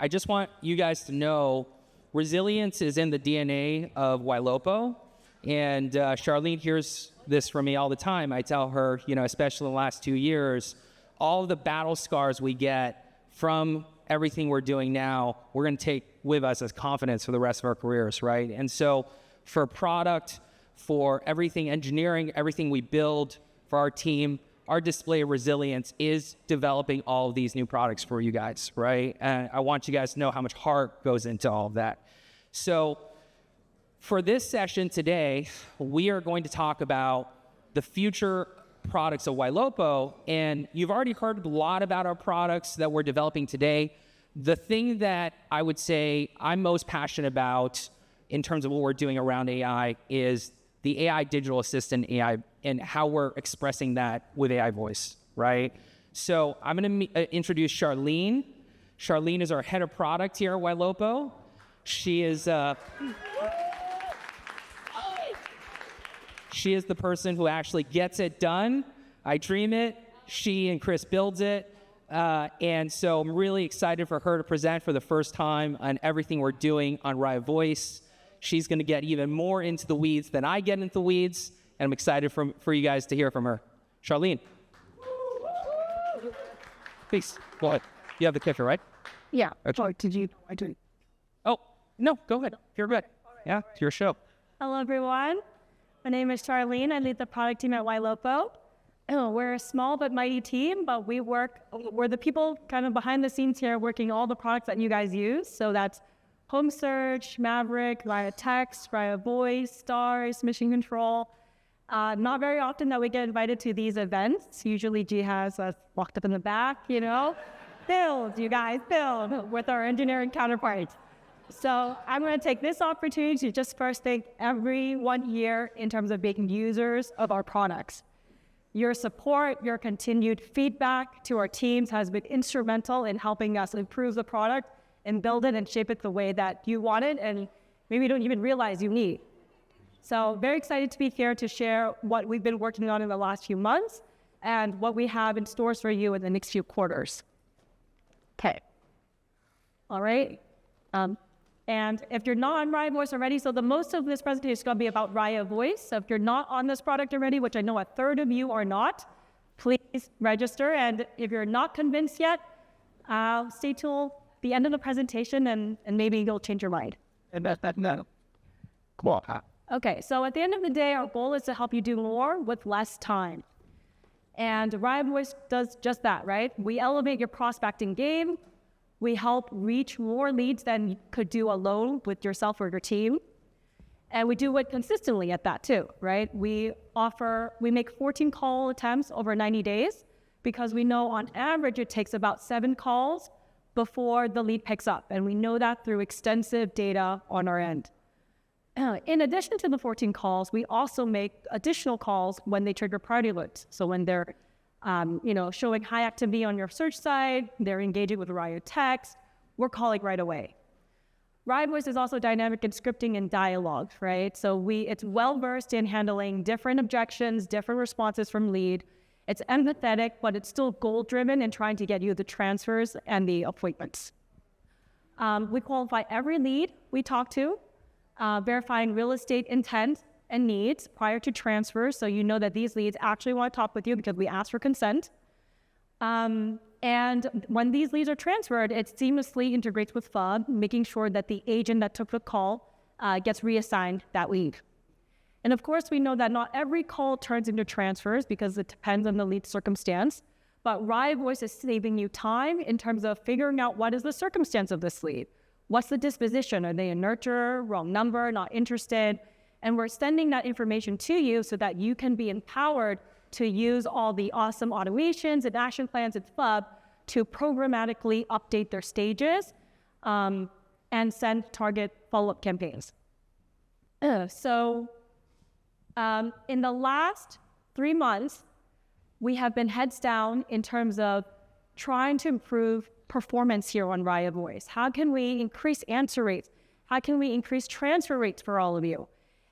I just want you guys to know resilience is in the DNA of Ylopo. And Charlene hears this from me all the time. I tell her, especially in the last 2 years, all of the battle scars we get from everything we're doing now, we're going to take with us as confidence for the rest of our careers, right? And so for product, for everything engineering, everything we build for our team, our display of resilience is developing all of these new products for you guys, right? And I want you guys to know how much heart goes into all of that. So for this session today, we are going to talk about the future products of Ylopo, and you've already heard a lot about our products that we're developing today. The thing that I would say I'm most passionate about in terms of what we're doing around AI is the AI digital assistant AI and how we're expressing that with AI voice, right? So I'm going to introduce Charlene. Charlene is our head of product here at Ylopo. She is the person who actually gets it done. I dream it. She and Chris builds it. And so I'm really excited for her to present for the first time on everything we're doing on Raya Voice. She's going to get even more into the weeds than I get into the weeds. And I'm excited for you guys to hear from her. Charlene. Please, go ahead. You have the clicker, right? Yeah. Okay. Oh, did you? I didn't. Oh, no, go ahead. You're good. Yeah, it's your show. Hello, everyone. My name is Charlene. I lead the product team at Ylopo. We're a small but mighty team, but we're the people kind of behind the scenes here working all the products that you guys use. So that's Home Search, Maverick, Raya Text, Raya Voice, Stars, Mission Control. Not very often that we get invited to these events. Usually G has us locked up in the back, build, you guys, build with our engineering counterparts. So I'm going to take this opportunity to just first thank everyone here in terms of being users of our products. Your support, your continued feedback to our teams has been instrumental in helping us improve the product and build it and shape it the way that you want it and maybe don't even realize you need. So very excited to be here to share what we've been working on in the last few months and what we have in stores for you in the next few quarters. Okay. All right. And if you're not on Raya Voice already, so the most of this presentation is going to be about Raya Voice. So if you're not on this product already, which I know a third of you are not, please register. And if you're not convinced yet, stay till the end of the presentation and maybe you'll change your mind. No. Come on. Okay, so at the end of the day, our goal is to help you do more with less time. And Raya Voice does just that, right? We elevate your prospecting game. We help reach more leads than you could do alone with yourself or your team. And we do it consistently at that too, right? We make 14 call attempts over 90 days because we know on average it takes about 7 calls before the lead picks up. And we know that through extensive data on our end. In addition to the 14 calls, we also make additional calls when they trigger priority alerts. So when they're showing high activity on your search side, they're engaging with Raya Text, we're calling right away. Raya Voice is also dynamic in scripting and dialogue, right? So it's well-versed in handling different objections, different responses from lead. It's empathetic, but it's still goal-driven in trying to get you the transfers and the appointments. We qualify every lead we talk to, verifying real estate intent and needs prior to transfer, so you know that these leads actually want to talk with you because we ask for consent. And when these leads are transferred, it seamlessly integrates with FUB, making sure that the agent that took the call gets reassigned that lead. And of course, we know that not every call turns into transfers because it depends on the lead circumstance, but Raya Voice is saving you time in terms of figuring out what is the circumstance of this lead. What's the disposition? Are they a nurturer, wrong number, not interested? And we're sending that information to you so that you can be empowered to use all the awesome automations and action plans at FUB to programmatically update their stages and send target follow-up campaigns. In the last 3 months, we have been heads down in terms of trying to improve performance here on Raya Voice. How can we increase answer rates? How can we increase transfer rates for all of you?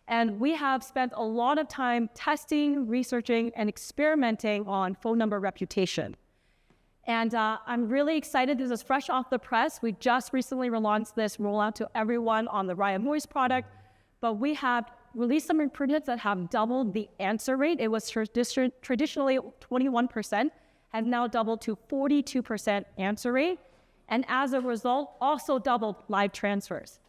And we have spent a lot of time testing, researching, and experimenting on phone number reputation. And I'm really excited. This is fresh off the press. We just recently relaunched this rollout to everyone on the Raya Voice product, but we have released some improvements that have doubled the answer rate. It was traditionally 21%, has now doubled to 42% answer rate, and as a result, also doubled live transfers.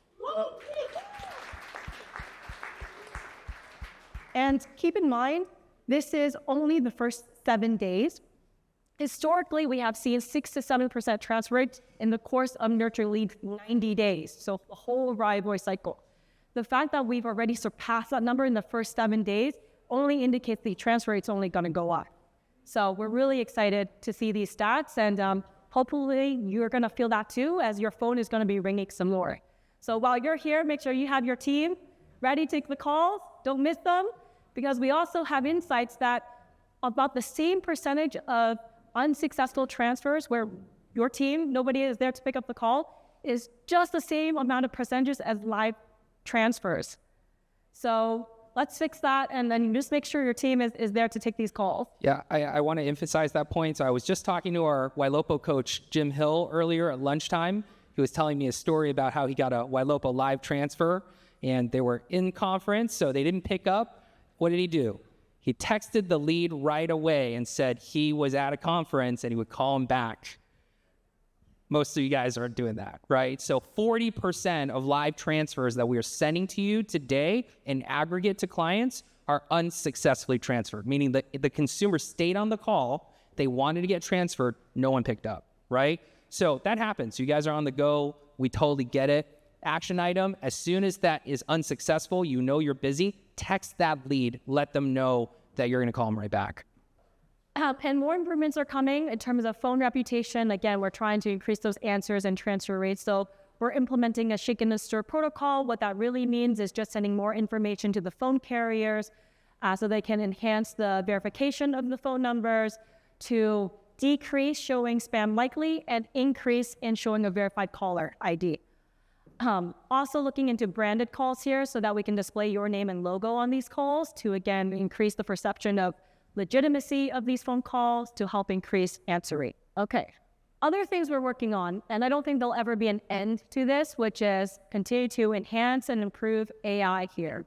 And keep in mind, this is only the first 7 days. Historically, we have seen 6 to 7% transfer rate in the course of nurturing leads 90 days, so the whole Raya Voice cycle. The fact that we've already surpassed that number in the first 7 days only indicates the transfer rate's only going to go up. So we're really excited to see these stats, and hopefully you're going to feel that too, as your phone is going to be ringing some more. So while you're here, make sure you have your team ready to take the calls. Don't miss them, because we also have insights that about the same percentage of unsuccessful transfers where your team, nobody is there to pick up the call, is just the same amount of percentages as live transfers. So let's fix that, and then just make sure your team is there to take these calls. Yeah, I want to emphasize that point. So I was just talking to our Ylopo coach, Jim Hill, earlier at lunchtime. He was telling me a story about how he got a Ylopo live transfer, and they were in conference, so they didn't pick up. What did he do? He texted the lead right away and said he was at a conference and he would call him back. Most of you guys aren't doing that, right? So 40% of live transfers that we are sending to you today in aggregate to clients are unsuccessfully transferred, meaning that the consumer stayed on the call, they wanted to get transferred, no one picked up, right? So that happens. You guys are on the go. We totally get it. Action item, as soon as that is unsuccessful, you know you're busy, text that lead, let them know that you're going to call them right back. And more improvements are coming in terms of phone reputation. Again, we're trying to increase those answers and transfer rates. So we're implementing a shake and stir protocol. What that really means is just sending more information to the phone carriers so they can enhance the verification of the phone numbers, to decrease showing spam likely and increase in showing a verified caller ID. Also looking into branded calls here so that we can display your name and logo on these calls to, again, increase the perception of legitimacy of these phone calls to help increase answer rate. Okay. Other things we're working on, and I don't think there'll ever be an end to this, which is continue to enhance and improve AI here.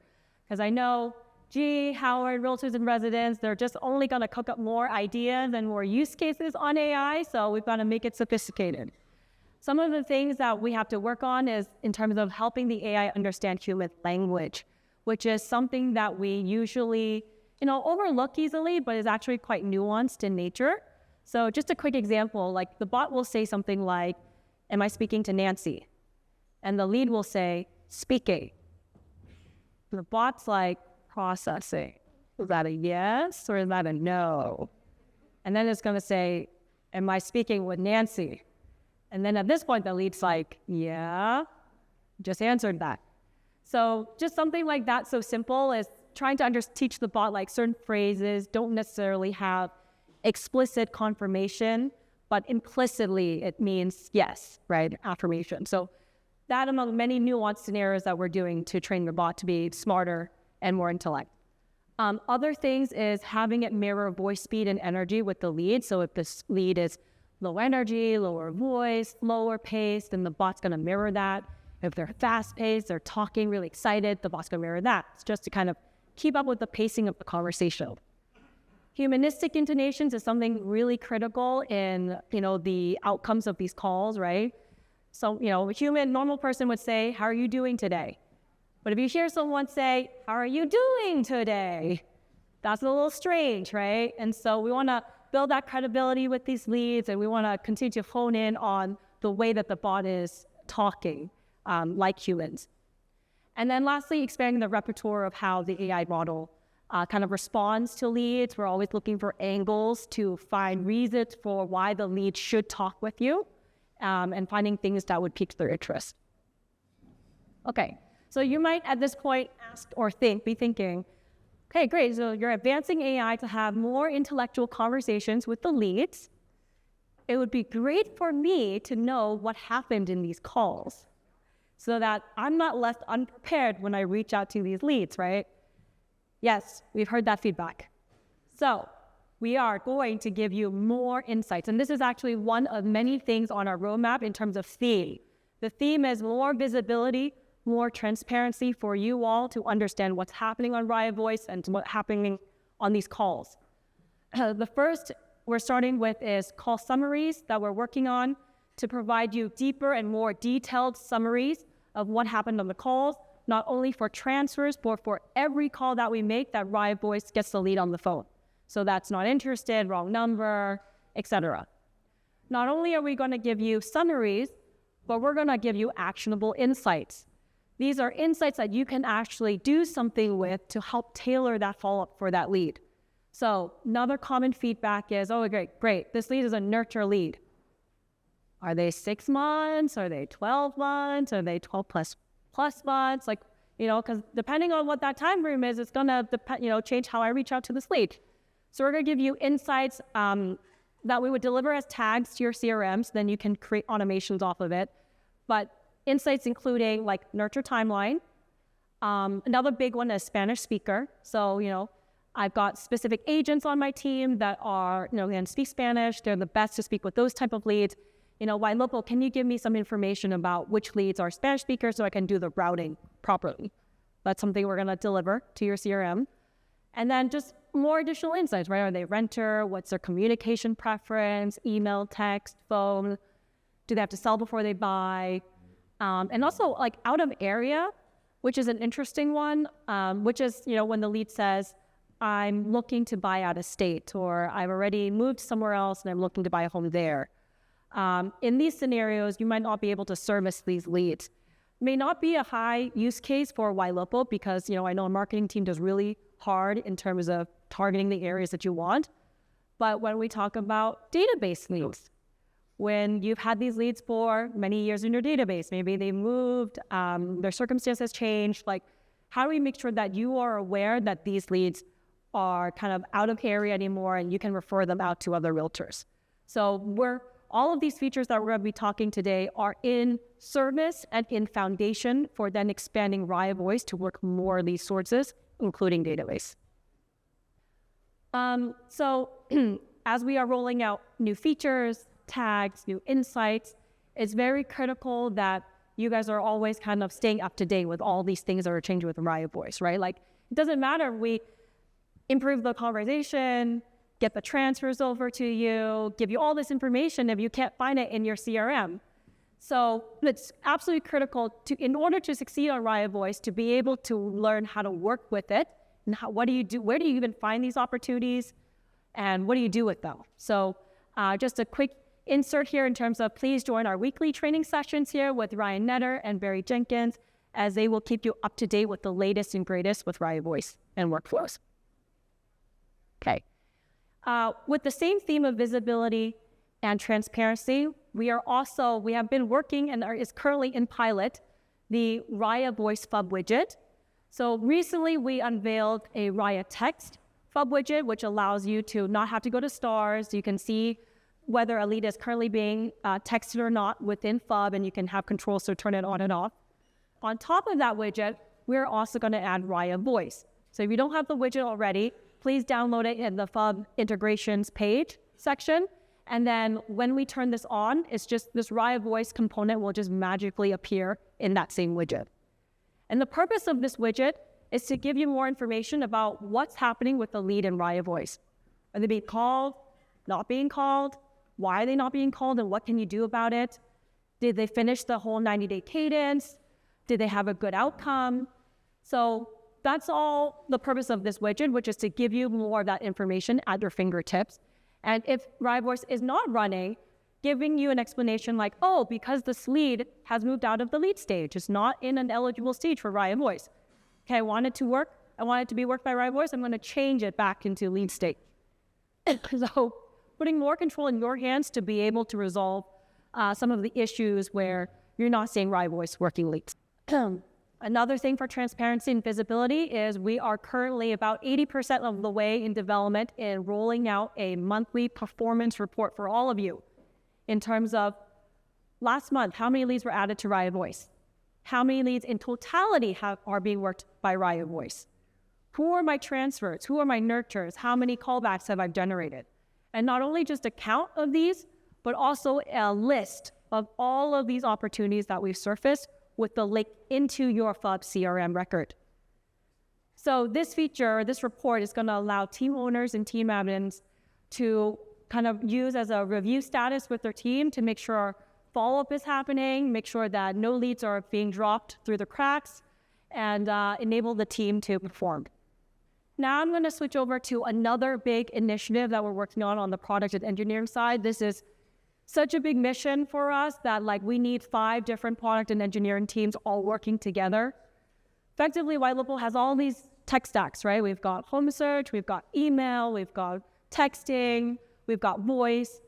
Because I know, Howard, realtors and residents, they're just only going to cook up more ideas and more use cases on AI, so we've got to make it sophisticated. Some of the things that we have to work on is in terms of helping the AI understand human language, which is something that we usually, overlook easily, but is actually quite nuanced in nature. So just a quick example, like the bot will say something like, "Am I speaking to Nancy?" And the lead will say, "Speaking." The bot's like processing. Is that a yes or is that a no? And then it's going to say, "Am I speaking with Nancy?" And then at this point, the lead's like, "Yeah, just answered that." So just something like that, so simple, is trying to teach the bot like certain phrases don't necessarily have explicit confirmation, but implicitly it means yes, right? Affirmation. So that among many nuanced scenarios that we're doing to train the bot to be smarter and more intellect. Other things is having it mirror voice speed and energy with the lead. So if this lead is low energy, lower voice, lower pace, then the bot's going to mirror that. If they're fast paced, they're talking really excited, the bot's going to mirror that. It's just to kind of keep up with the pacing of the conversation. Humanistic intonations is something really critical in, the outcomes of these calls, right? So, a human, normal person would say, "How are you doing today?" But if you hear someone say, "How are you doing today?" that's a little strange, right? And so we want to build that credibility with these leads, and we want to continue to hone in on the way that the bot is talking like humans. And then lastly, expanding the repertoire of how the AI model kind of responds to leads. We're always looking for angles to find reasons for why the lead should talk with you, and finding things that would pique their interest. Okay, so you might at this point ask or be thinking, okay, great, so you're advancing AI to have more intellectual conversations with the leads. It would be great for me to know what happened in these calls so that I'm not left unprepared when I reach out to these leads, right? Yes, we've heard that feedback. So we are going to give you more insights. And this is actually one of many things on our roadmap in terms of theme. The theme is more visibility, more transparency for you all to understand what's happening on Raya Voice and what's happening on these calls. The first we're starting with is call summaries that we're working on to provide you deeper and more detailed summaries of what happened on the calls, not only for transfers, but for every call that we make that Raya Voice gets the lead on the phone. So that's not interested, wrong number, etc. Not only are we going to give you summaries, but we're going to give you actionable insights. These are insights that you can actually do something with to help tailor that follow-up for that lead. So another common feedback is, oh, great, this lead is a nurture lead. Are they 6 months? Are they 12 months? Are they 12 plus months? Like, because depending on what that time frame is, it's going to change how I reach out to this lead. So we're going to give you insights that we would deliver as tags to your CRM, so then you can create automations off of it. But insights including like nurture timeline. Another big one is Spanish speaker. So, I've got specific agents on my team that are, can speak Spanish. They're the best to speak with those type of leads. Ylopo, can you give me some information about which leads are Spanish speakers so I can do the routing properly? That's something we're going to deliver to your CRM. And then just more additional insights, right? Are they renter? What's their communication preference? Email, text, phone? Do they have to sell before they buy? And also like out of area, which is an interesting one, which is, when the lead says, I'm looking to buy out of state, or I've already moved somewhere else and I'm looking to buy a home there. In these scenarios, you might not be able to service these leads. May not be a high use case for Ylopo because, I know a marketing team does really hard in terms of targeting the areas that you want. But when we talk about database leads, when you've had these leads for many years in your database, maybe they moved, their circumstances changed, like how do we make sure that you are aware that these leads are kind of out of area anymore and you can refer them out to other realtors? So all of these features that we're going to be talking today are in service and in foundation for then expanding Raya Voice to work more of these sources, including database. So as we are rolling out new features, tags, new insights, it's very critical that you guys are always kind of staying up to date with all these things that are changing with Raya Voice, right? Like, it doesn't matter if we improve the conversation, get the transfers over to you, give you all this information if you can't find it in your CRM. So it's absolutely critical in order to succeed on Raya Voice, to be able to learn how to work with it and what do you do, where do you even find these opportunities, and what do you do with them? So just a quick insert here in terms of please join our weekly training sessions here with Ryan Netter and Barry Jenkins, as they will keep you up to date with the latest and greatest with Raya Voice and workflows. Okay. With the same theme of visibility and transparency, we have been working and is currently in pilot the Raya Voice FUB widget. So recently we unveiled a Raya Text FUB widget, which allows you to not have to go to stars. You can see whether a lead is currently being texted or not within FUB, and you can have controls to turn it on and off. On top of that widget, we're also going to add Raya Voice. So if you don't have the widget already, please download it in the FUB integrations page section. And then when we turn this on, it's just this Raya Voice component will just magically appear in that same widget. And the purpose of this widget is to give you more information about what's happening with the lead in Raya Voice. Are they being called, not being called? Why are they not being called, and what can you do about it? Did they finish the whole 90-day cadence? Did they have a good outcome? So that's all the purpose of this widget, which is to give you more of that information at your fingertips. And if Raya Voice is not running, giving you an explanation like, oh, because this lead has moved out of the lead stage, it's not in an eligible stage for Raya Voice. Okay, I want it to work. I want it to be worked by Raya Voice. I'm going to change it back into lead state. So putting more control in your hands to be able to resolve some of the issues where you're not seeing Raya Voice working leads. Another thing for transparency and visibility is we are currently about 80% of the way in development in rolling out a monthly performance report for all of you in terms of last month, how many leads were added to Raya Voice? How many leads in totality are being worked by Raya Voice? Who are my transfers? Who are my nurtures? How many callbacks have I generated? And not only just a count of these, but also a list of all of these opportunities that we've surfaced with the link into your FUB CRM record. So this feature, this report is going to allow team owners and team admins to kind of use as a review status with their team to make sure follow-up is happening, make sure that no leads are being dropped through the cracks, and enable the team to perform. Now I'm going to switch over to another big initiative that we're working on the product and engineering side. This is such a big mission for us that we need 5 different product and engineering teams all working together. Effectively, Ylopo has all these tech stacks, right? We've got home search, we've got email, we've got texting, we've got voice.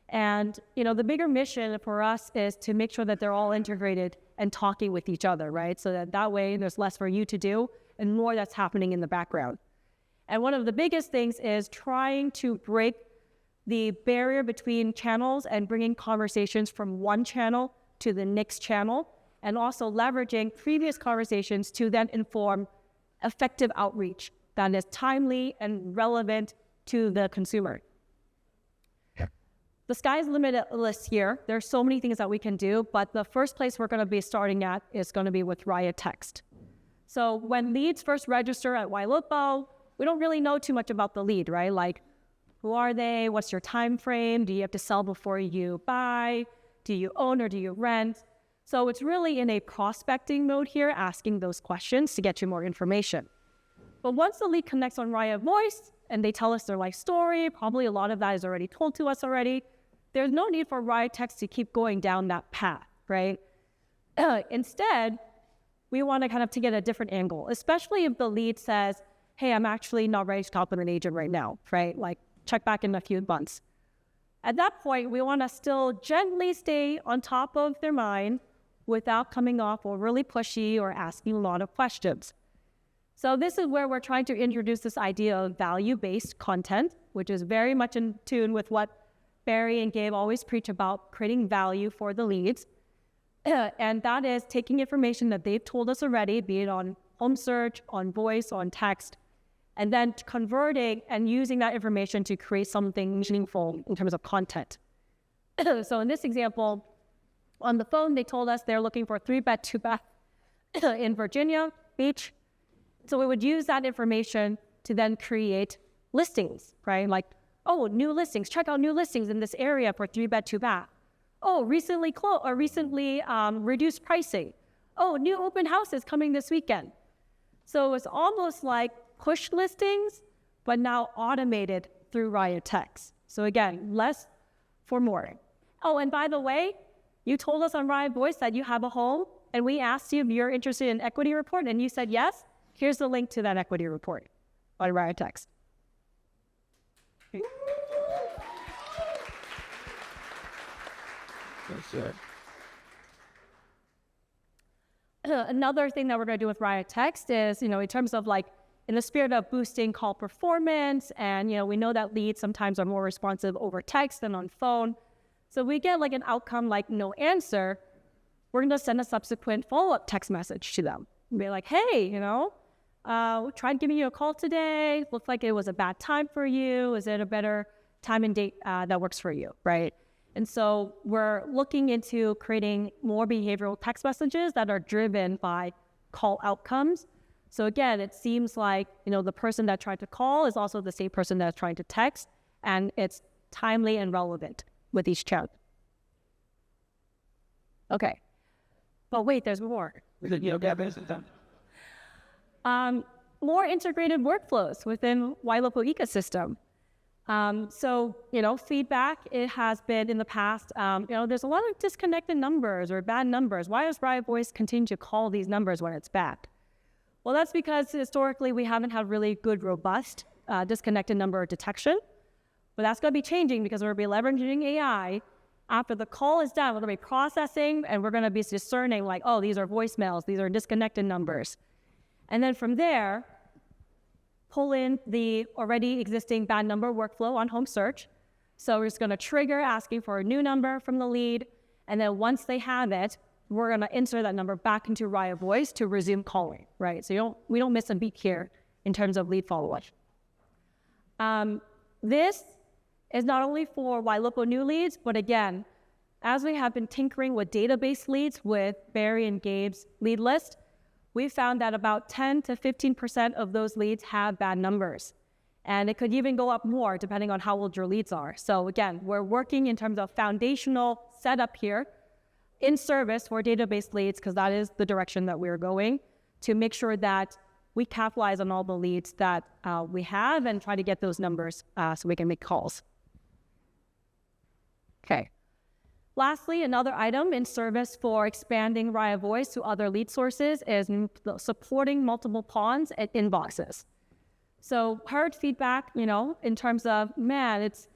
And, the bigger mission for us is to make sure that they're all integrated and talking with each other, right? So that way there's less for you to do and more that's happening in the background. And one of the biggest things is trying to break the barrier between channels and bringing conversations from one channel to the next channel, and also leveraging previous conversations to then inform effective outreach that is timely and relevant to the consumer. The sky's the limit list here. There's so many things that we can do, but the first place we're going to be starting at is going to be with Raya Text. So when leads first register at Ylopo, we don't really know too much about the lead, right? Who are they? What's your time frame? Do you have to sell before you buy? Do you own or do you rent? So it's really in a prospecting mode here, asking those questions to get you more information. But once the lead connects on Raya Voice and they tell us their life story, probably a lot of that is already told to us already, there's no need for Raya Text to keep going down that path, right? Instead, we want to kind of take it a different angle, especially if the lead says, hey, I'm actually not ready to talk with an agent right now, right? Check back in a few months. At that point, we want to still gently stay on top of their mind without coming off overly pushy or asking a lot of questions. So this is where we're trying to introduce this idea of value-based content, which is very much in tune with what Barry and Gabe always preach about, creating value for the leads. And that is taking information that they've told us already, be it on home search, on voice, on text, and then converting and using that information to create something meaningful in terms of content. So in this example, on the phone, they told us they're looking for a 3-bed, 2-bath in Virginia Beach. So we would use that information to then create listings, right? Oh, new listings, check out new listings in this area for 3-bed, 2-bath. Oh, recently reduced pricing. Oh, new open houses coming this weekend. So it's almost like push listings, but now automated through Raya Text. So again, less for more. Oh, and by the way, you told us on Raya Voice that you have a home, and we asked you if you're interested in equity report, and you said yes. Here's the link to that equity report on Raya Text. Another thing that we're going to do with Raya Text is, in terms of in the spirit of boosting call performance, and we know that leads sometimes are more responsive over text than on phone. So we get an outcome like no answer, we're going to send a subsequent follow-up text message to them. Be like, hey, we tried giving you a call today. Looked like it was a bad time for you. Is it a better time and date that works for you, right? And so we're looking into creating more behavioral text messages that are driven by call outcomes. So again, it seems like, the person that tried to call is also the same person that's trying to text, and it's timely and relevant with each chat. Okay. But wait, there's more. More integrated workflows within Ylopo ecosystem. So, feedback, it has been in the past, there's a lot of disconnected numbers or bad numbers. Why does Raya Voice continue to call these numbers when it's bad? Well, that's because historically we haven't had really good, robust disconnected number detection. But that's going to be changing because we're going to be leveraging AI. After the call is done, we're going to be processing, and we're going to be discerning these are voicemails, these are disconnected numbers. And then from there, pull in the already existing bad number workflow on home search. So we're just going to trigger asking for a new number from the lead. And then once they have it, we're going to insert that number back into Raya Voice to resume calling, right? So we don't miss a beat here. in terms of lead follow-up. This is not only for Ylopo new leads, but again, as we have been tinkering with database leads with Barry and Gabe's lead list, we found that about 10 to 15% of those leads have bad numbers. And it could even go up more depending on how old your leads are. So again, we're working in terms of foundational setup here in service for database leads, because that is the direction that we're going, to make sure that we capitalize on all the leads that we have and try to get those numbers so we can make calls. Okay. Lastly, another item in service for expanding Raya Voice to other lead sources is supporting multiple ponds and inboxes. So heard feedback, in terms of, man, it's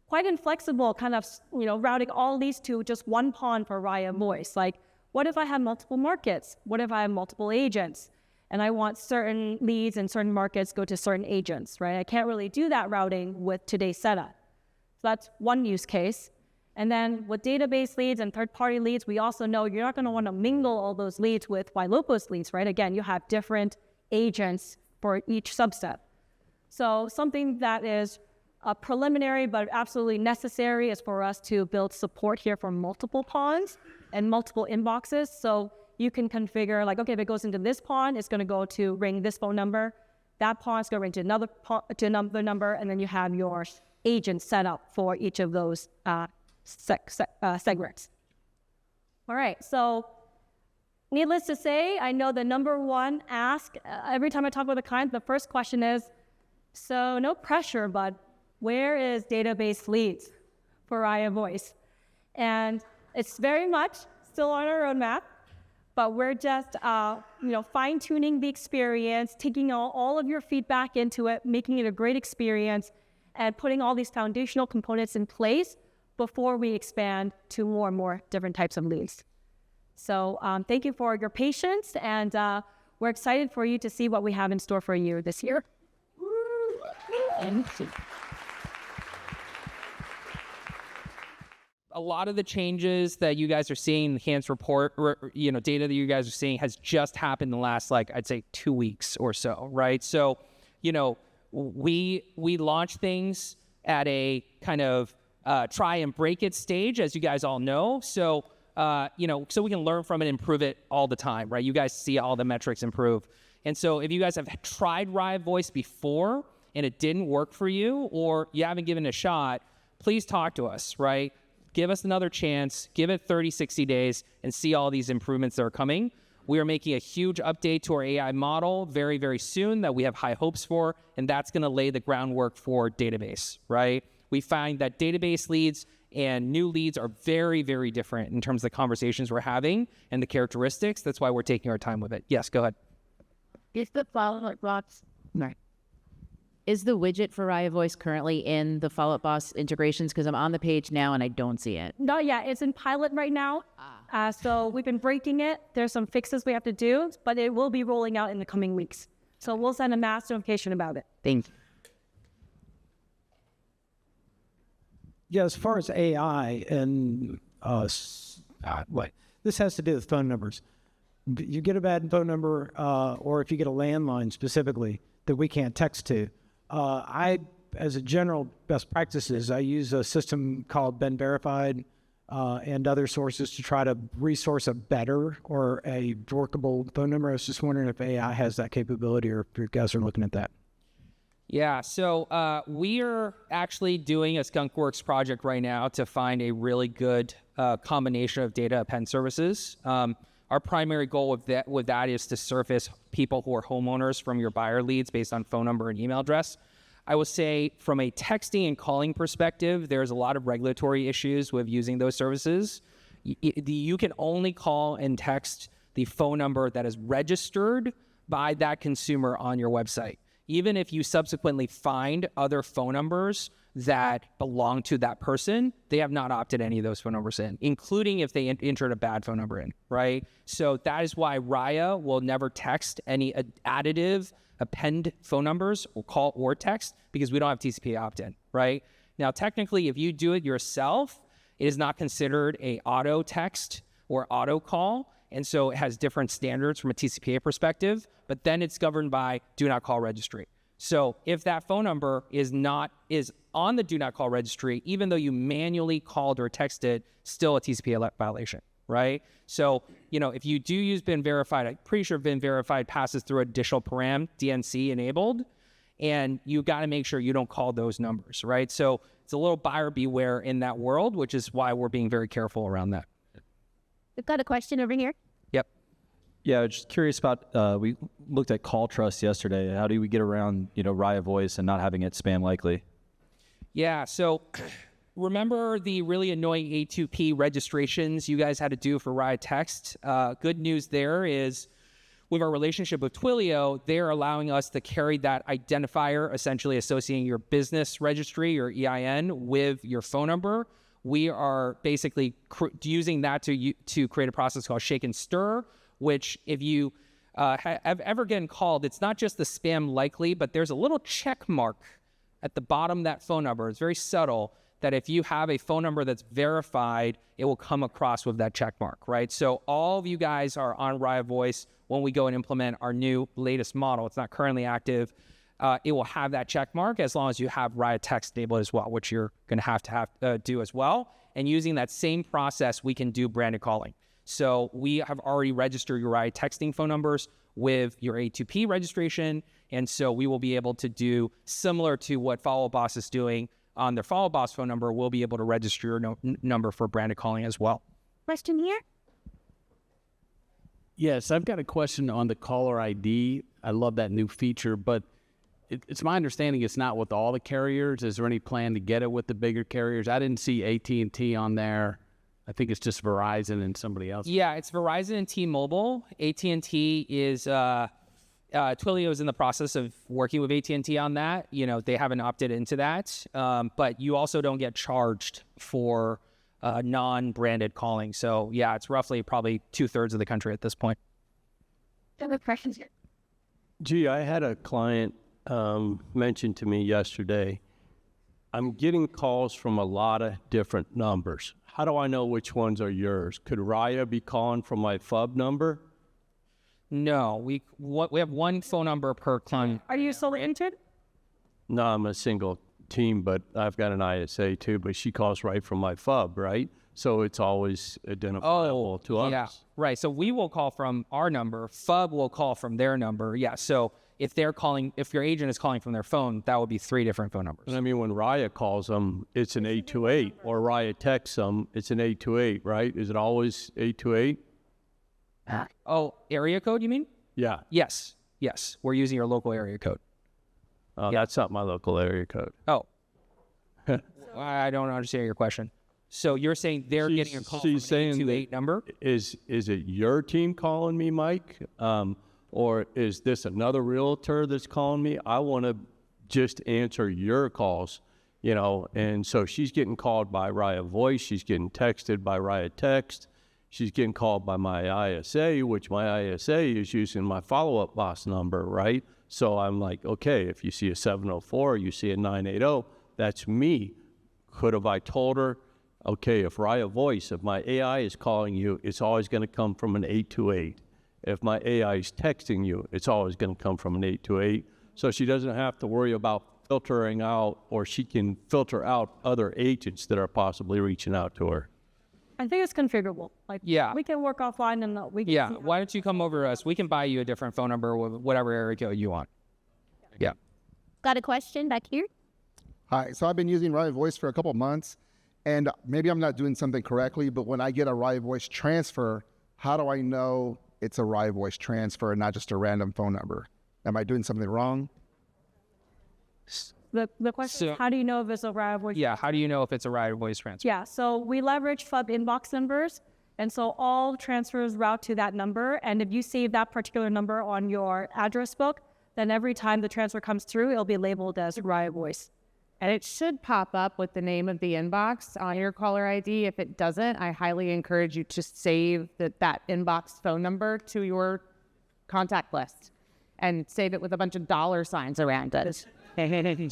quite inflexible, kind of, routing all these to just one pond for Raya Voice. Like, what if I have multiple markets? What if I have multiple agents? And I want certain leads in certain markets go to certain agents, right? I can't really do that routing with today's setup. So that's one use case. And then with database leads and third-party leads, we also know you're not going to want to mingle all those leads with Ylopo's leads, right? Again, you have different agents for each subset. So something that is preliminary but absolutely necessary is for us to build support here for multiple ponds and multiple inboxes. So you can configure, like, okay, if it goes into this pond, it's going to go to ring this phone number. That pond is going to ring to another number, and then you have your agent set up for each of those segments. All right, so needless to say, I know the number one ask every time I talk with a client, the first question is, so no pressure, but where is database leads for Raya Voice? And it's very much still on our roadmap, but we're just fine-tuning the experience, taking all of your feedback into it, making it a great experience, and putting all these foundational components in place before we expand to more and more different types of leads. So thank you for your patience, and we're excited for you to see what we have in store for you this year. A lot of the changes that you guys are seeing, enhanced report, data that you guys are seeing has just happened in the last, I'd say 2 weeks or so, right? So, we launch things at a kind of try and break it stage, as you guys all know. So, so we can learn from it and improve it all the time, right? You guys see all the metrics improve. And so if you guys have tried Raya Voice before and it didn't work for you, or you haven't given it a shot, please talk to us, right? Give us another chance, give it 30, 60 days, and see all these improvements that are coming. We are making a huge update to our AI model very, very soon that we have high hopes for, and that's going to lay the groundwork for database, right? We find that database leads and new leads are very, very different in terms of the conversations we're having and the characteristics. That's why we're taking our time with it. Yes, go ahead. Is the follow-up box? No. Is the widget for Raya Voice currently in the follow-up box integrations? Because I'm on the page now and I don't see it. Not yet. It's in pilot right now. So we've been breaking it. There's some fixes we have to do, but it will be rolling out in the coming weeks. So we'll send a mass notification about it. Thank you. Yeah, as far as AI and this has to do with phone numbers. You get a bad phone number, or if you get a landline specifically that we can't text to, as a general best practices, I use a system called Ben Verified and other sources to try to resource a better or a workable phone number. I was just wondering if AI has that capability, or if you guys are looking at that. Yeah, so we are actually doing a Skunkworks project right now to find a really good combination of data append services. Our primary goal with that is to surface people who are homeowners from your buyer leads based on phone number and email address. I will say from a texting and calling perspective, there's a lot of regulatory issues with using those services. You can only call and text the phone number that is registered by that consumer on your website. Even if you subsequently find other phone numbers that belong to that person, they have not opted any of those phone numbers in, including if they entered a bad phone number in, right? So that is why Raya will never text any additive append phone numbers or call or text, because we don't have TCP opt-in, right? Now, technically, if you do it yourself, it is not considered a auto text or auto call. And so it has different standards from a TCPA perspective, but then it's governed by do not call registry. So if that phone number is on the do not call registry, even though you manually called or texted, still a TCPA violation, right? So, if you do use been verified, I'm pretty sure been verified passes through additional param, DNC enabled, and you got to make sure you don't call those numbers, right? So it's a little buyer beware in that world, which is why we're being very careful around that. We've got a question over here. Yep. Yeah, just curious about, we looked at call trust yesterday. How do we get around, Raya Voice and not having it spam likely? Yeah, so remember the really annoying A2P registrations you guys had to do for Raya Text? Good news there is with our relationship with Twilio, they're allowing us to carry that identifier, essentially associating your business registry, your EIN, with your phone number. We are basically using that to create a process called shake and stir, which if you have ever gotten called, it's not just the spam likely, but there's a little check mark at the bottom of that phone number. It's very subtle that if you have a phone number that's verified, it will come across with that check mark, right? So all of you guys are on Raya Voice when we go and implement our new latest model. It's not currently active. It will have that check mark as long as you have Raya Text enabled as well, which you're going to have do as well. And using that same process, we can do branded calling. So we have already registered your Raya texting phone numbers with your A2P registration. And so we will be able to do similar to what Follow Up Boss is doing on their Follow Up Boss phone number. We'll be able to register your number for branded calling as well. Question here. Yes, I've got a question on the caller ID. I love that new feature, but it's my understanding it's not with all the carriers. Is there any plan to get it with the bigger carriers? I didn't see AT&T on there. I think it's just Verizon and somebody else. Yeah, it's Verizon and T-Mobile. AT&T is Twilio is in the process of working with AT&T on that. They haven't opted into that, but you also don't get charged for non-branded calling. So yeah, it's roughly probably 2/3 of the country at this point. Other questions here. Gee, I had a client mention to me yesterday, I'm getting calls from a lot of different numbers. How do I know which ones are yours? Could Raya be calling from my FUB number? No, we have one phone number per client. Are you solo entered? No, I'm a single team, but I've got an ISA too, but she calls right from my FUB, right? So it's always identifiable to us. Yeah, right. So we will call from our number. FUB will call from their number. Yeah, so if your agent is calling from their phone, that would be 3 different phone numbers. And I mean, when Raya calls them, it's an 828, or Raya texts them, it's an 828, right? Is it always 828? Oh, area code, you mean? Yeah. Yes. We're using your local area code. That's not my local area code. Oh. I don't understand your question. So you're saying they're getting a call from an 828 number? Is it your team calling me, Mike? Or is this another realtor that's calling me? I want to just answer your calls, and so she's getting called by Raya Voice. She's getting texted by Raya Text. She's getting called by my ISA, which my ISA is using my Follow Up Boss number, right? So I'm like, okay, if you see a 704, you see a 980, that's me. Could have I told her, okay, if Raya Voice, if my AI is calling you, it's always going to come from an 828. If my AI is texting you, it's always going to come from an 828. So she doesn't have to worry about filtering out, or she can filter out other agents that are possibly reaching out to her. I think it's configurable. Yeah. We can work offline and we can. Yeah. Why don't you come over to us? We can buy you a different phone number with whatever area code you want. Yeah. Got a question back here. Hi, so I've been using Raya Voice for a couple of months, and maybe I'm not doing something correctly, but when I get a Raya Voice transfer, how do I know it's a Raya Voice transfer and not just a random phone number? Am I doing something wrong? The question is, how do you know if it's a Raya Voice? Yeah. How do you know if it's a Raya Voice transfer? Yeah, so we leverage FUB inbox numbers, and so all transfers route to that number, and if you save that particular number on your address book, then every time the transfer comes through, it'll be labeled as Raya Voice. And it should pop up with the name of the inbox on your caller ID. If it doesn't, I highly encourage you to save that inbox phone number to your contact list and save it with a bunch of $signs around it.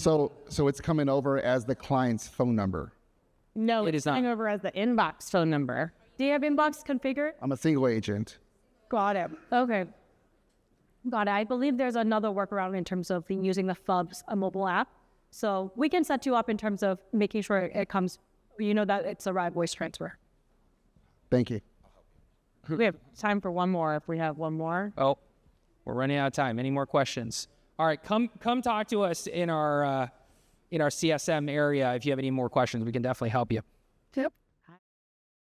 So it's coming over as the client's phone number. No, It it's is not. coming over as the inbox phone number. Do you have inbox configured? I'm a single agent. Got it. Okay. Got it. I believe there's another workaround in terms of using the FUBs, a mobile app. So we can set you up in terms of making sure it comes, that it's a Raya voice transfer. Thank you. We have time for one more if we have one more. Oh, we're running out of time. Any more questions? All right, come talk to us in our CSM area if you have any more questions. We can definitely help you. Yep.